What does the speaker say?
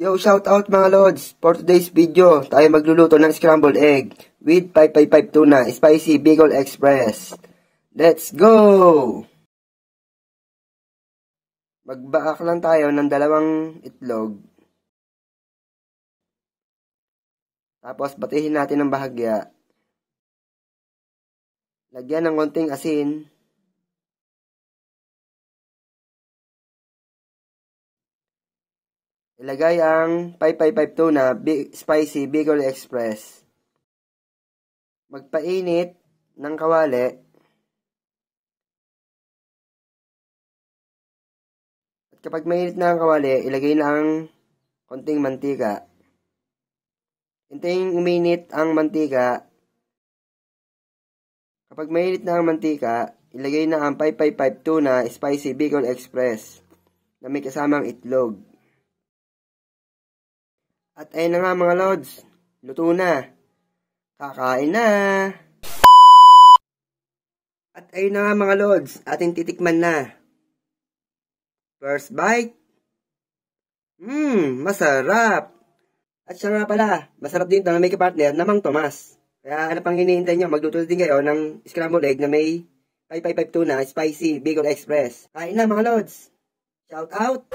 Yo, shout out mga lods! For today's video, tayo magluluto ng scrambled egg with 555 tuna, spicy Bicol Express. Let's go! Magbakak lang tayo ng 2 itlog. Tapos batihin natin ng bahagya. Lagyan ng konting asin. Ilagay ang 555 tuna, spicy Bicol Express. Magpainit ng kawali. At kapag mainit na ang kawali, ilagay na ang konting mantika. Hintayin uminit ang mantika. Kapag mainit na ang mantika, ilagay na ang 555 tuna, spicy Bicol Express na may kasamang itlog. At ayun na nga mga lods, luto na. Kakain na. At ayun na nga mga lods, ating titikman na. First bite. Masarap. At siya nga pala, masarap din ito na may kapartner na Mang Tomas. Kaya ano pang hinihintay nyo, magluto din kayo ng scrambled egg na may 555 tuna, spicy Bicol Express. Kain na mga lods. Shout out!